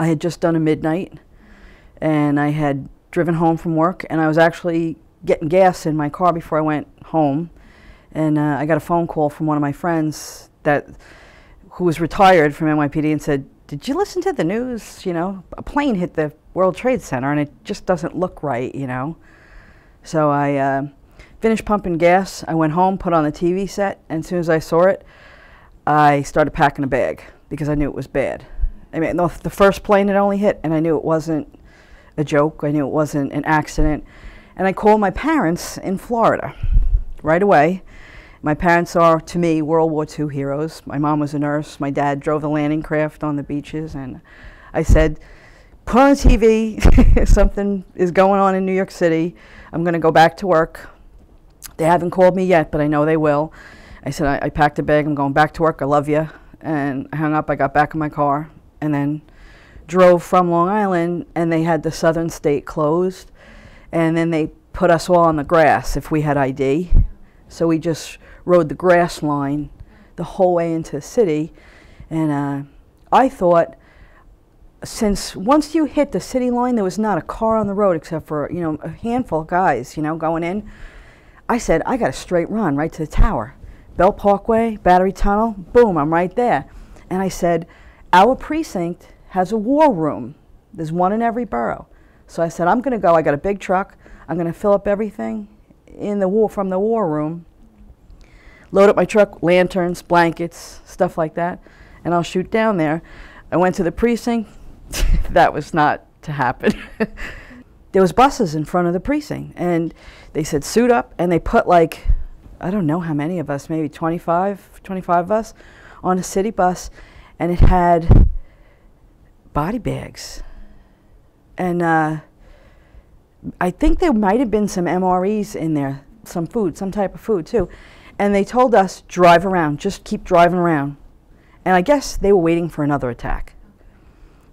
I had just done a midnight, and I had driven home from work, and I was actually getting gas in my car before I went home, and I got a phone call from one of my friends who was retired from NYPD and said, "Did you listen to the news? You know, a plane hit the World Trade Center, and it just doesn't look right, you know." So I finished pumping gas. I went home, put on the TV set, and as soon as I saw it, I started packing a bag because I knew it was bad. I mean, the first plane had only hit, and I knew it wasn't a joke. I knew it wasn't an accident. And I called my parents in Florida right away. My parents are, to me, World War II heroes. My mom was a nurse. My dad drove the landing craft on the beaches. And I said, put on TV. Something is going on in New York City. I'm going to go back to work. They haven't called me yet, but I know they will. I said, I packed a bag. I'm going back to work. I love you. And I hung up. I got back in my car and then drove from Long Island, and they had the southern state closed. And then they put us all on the grass if we had ID. So we just rode the grass line the whole way into the city. And I thought, since once you hit the city line, there was not a car on the road except for, you know, a handful of guys, you know, going in. I said, I got a straight run right to the tower. Bell Parkway, Battery Tunnel, boom, I'm right there. And I said, our precinct has a war room. There's one in every borough. So I said, I'm going to go. I got a big truck. I'm going to fill up everything from the war room, load up my truck, lanterns, blankets, stuff like that, and I'll shoot down there. I went to the precinct. That was not to happen. There was buses in front of the precinct, and they said, suit up, and they put like, I don't know how many of us, maybe 25 of us, on a city bus, and it had body bags. And I think there might have been some MREs in there, some food, some type of food too. And they told us, drive around, just keep driving around. And I guess they were waiting for another attack.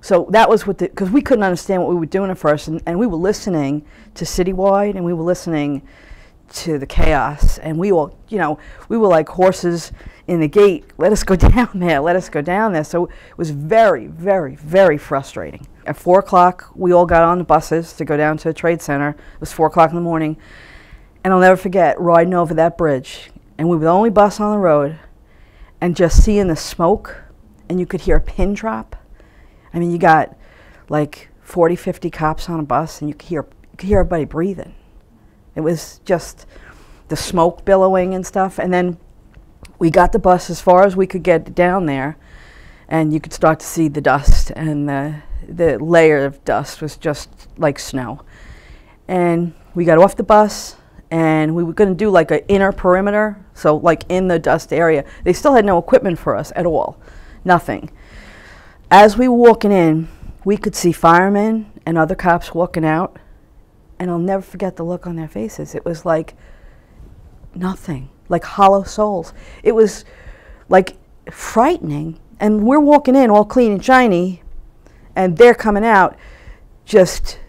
So that was what because we couldn't understand what we were doing at first, and we were listening to Citywide, and we were listening to the chaos, and we all, you know, we were like horses in the gate. Let us go down there, let us go down there. So it was very, very, very frustrating. At 4 o'clock, we all got on the buses to go down to the Trade Center. It was 4 o'clock in the morning, and I'll never forget riding over that bridge, and we were the only bus on the road, and just seeing the smoke, and you could hear a pin drop. I mean, you got like 40, 50 cops on a bus, and you could hear everybody breathing. It was just the smoke billowing and stuff. And then we got the bus as far as we could get down there, and you could start to see the dust, and the layer of dust was just like snow. And we got off the bus, and we were going to do like an inner perimeter, so like in the dust area. They still had no equipment for us at all, nothing. As we were walking in, we could see firemen and other cops walking out, and I'll never forget the look on their faces. It was like nothing, like hollow souls. It was like frightening, and we're walking in all clean and shiny, and they're coming out just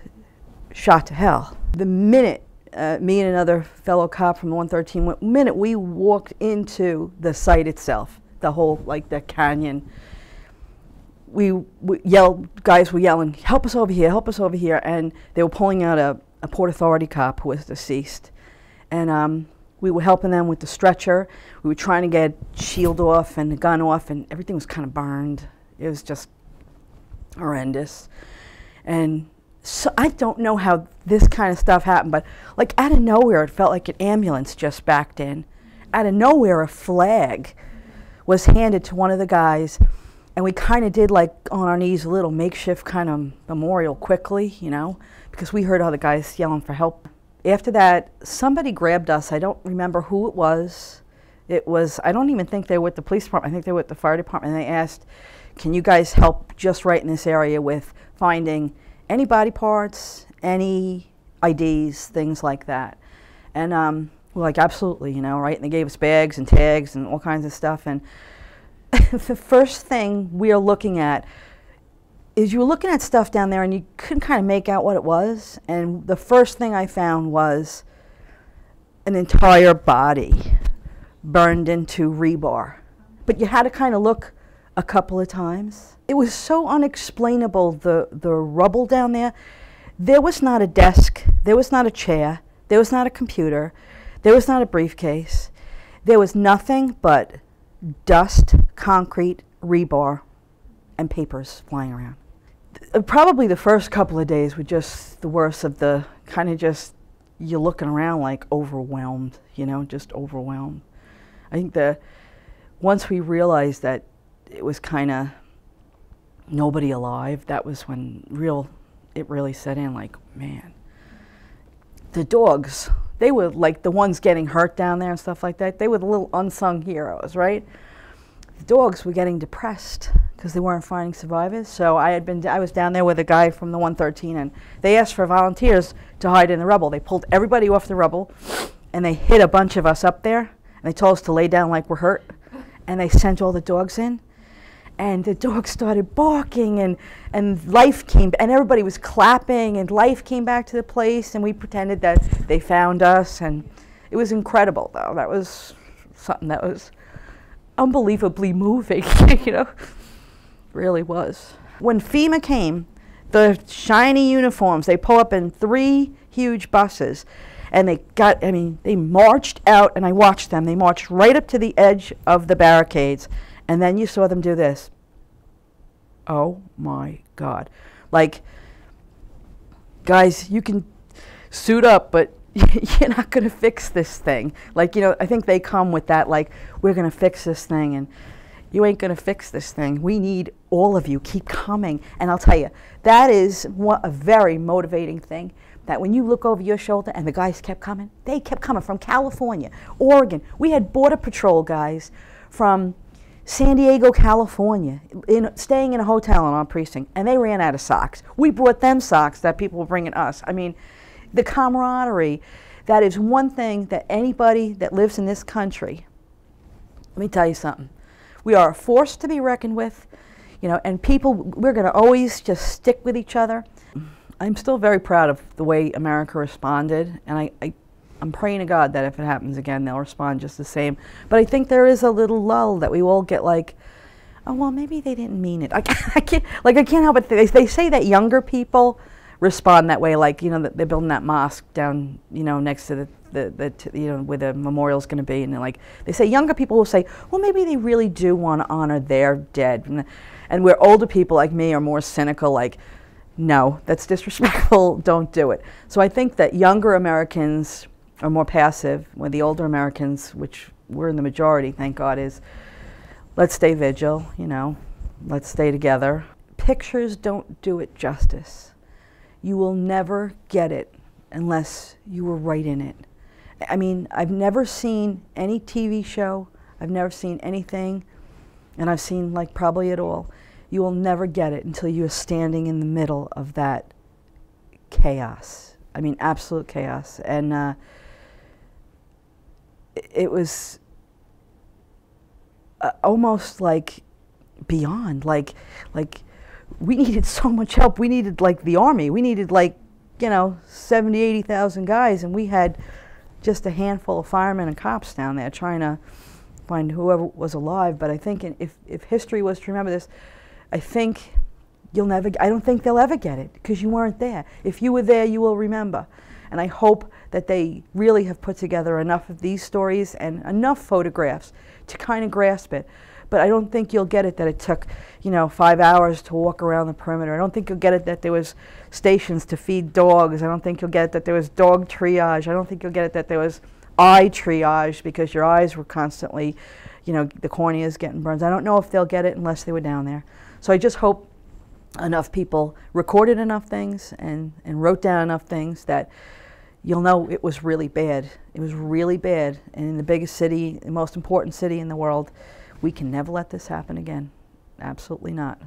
shot to hell. The minute me and another fellow cop from 113, the minute we walked into the site itself, the whole, like the canyon, we yelled, guys were yelling, help us over here, and they were pulling out a Port Authority cop who was deceased. And we were helping them with the stretcher. We were trying to get shield off and the gun off, and everything was kind of burned. It was just horrendous. And so I don't know how this kind of stuff happened, but like out of nowhere, it felt like an ambulance just backed in. Out of nowhere, a flag was handed to one of the guys, and we kind of did like on our knees a little makeshift kind of memorial quickly, you know, because we heard all the guys yelling for help. After that, somebody grabbed us. I don't remember who it was. I don't even think they were with the police department. I think they were with the fire department. And they asked, can you guys help just right in this area with finding any body parts, any IDs, things like that. And we're like, absolutely, you know, right? And they gave us bags and tags and all kinds of stuff. And the first thing we are looking at is you were looking at stuff down there and you couldn't kind of make out what it was. And the first thing I found was an entire body burned into rebar. But you had to kind of look a couple of times It was so unexplainable, the rubble down there. There was not a desk, there was not a chair, there was not a computer, there was not a briefcase. There was nothing but dust, concrete, rebar, and papers flying around. Probably the first couple of days were just the worst of the kind of just, you're looking around like overwhelmed, you know, just overwhelmed. I think once we realized that it was kind of nobody alive, that was when it really set in, like, man. The dogs, they were like the ones getting hurt down there and stuff like that. They were the little unsung heroes, right? The dogs were getting depressed because they weren't finding survivors. So I was down there with a guy from the 113, and they asked for volunteers to hide in the rubble. They pulled everybody off the rubble, and they hid a bunch of us up there, and they told us to lay down like we're hurt, and they sent all the dogs in. And the dogs started barking, and life came, and everybody was clapping, and life came back to the place, and we pretended that they found us, and it was incredible, though. That was something that was unbelievably moving, you know, really was. When FEMA came, the shiny uniforms, they pull up in 3 huge buses, and they marched out, and I watched them. They marched right up to the edge of the barricades. And then you saw them do this. Oh my God. Like, guys, you can suit up, but you're not going to fix this thing. Like, you know, I think they come with that, like, we're going to fix this thing, and you ain't going to fix this thing. We need all of you. Keep coming. And I'll tell you, that is a very motivating thing, that when you look over your shoulder and the guys kept coming, they kept coming from California, Oregon. We had Border Patrol guys from San Diego, California, staying in a hotel in our precinct, and they ran out of socks. We brought them socks that people were bringing us. I mean, the camaraderie, that is one thing that anybody that lives in this country, let me tell you something, we are a force to be reckoned with, you know, and people, we're going to always just stick with each other. I'm still very proud of the way America responded, and I'm praying to God that if it happens again, they'll respond just the same. But I think there is a little lull that we all get, like, oh, well, maybe they didn't mean it. I can't help it. They say that younger people respond that way, like, you know, they're building that mosque down, you know, next to you know, where the memorial's going to be, and like they say, younger people will say, well, maybe they really do want to honor their dead, and where older people like me are more cynical, like, no, that's disrespectful, don't do it. So I think that younger Americans are more passive, where the older Americans, which we're in the majority, thank God, is let's stay vigil, you know, let's stay together. Pictures don't do it justice. You will never get it unless you were right in it. I mean, I've never seen any TV show, I've never seen anything, and I've seen like probably it all. You will never get it until you're standing in the middle of that chaos. I mean, absolute chaos. And it was almost like beyond, like we needed so much help. We needed like the army. We needed like, you know, 70, 80,000 guys, and we had just a handful of firemen and cops down there trying to find whoever was alive. But I think if history was to remember this, I think I don't think they'll ever get it, because you weren't there. If you were there, you will remember. And I hope that they really have put together enough of these stories and enough photographs to kind of grasp it. But I don't think you'll get it that it took, you know, 5 hours to walk around the perimeter. I don't think you'll get it that there was stations to feed dogs. I don't think you'll get it that there was dog triage. I don't think you'll get it that there was eye triage, because your eyes were constantly, you know, the corneas getting burns. I don't know if they'll get it unless they were down there. So I just hope enough people recorded enough things and wrote down enough things that you'll know it was really bad. It was really bad. And in the biggest city, the most important city in the world, we can never let this happen again. Absolutely not.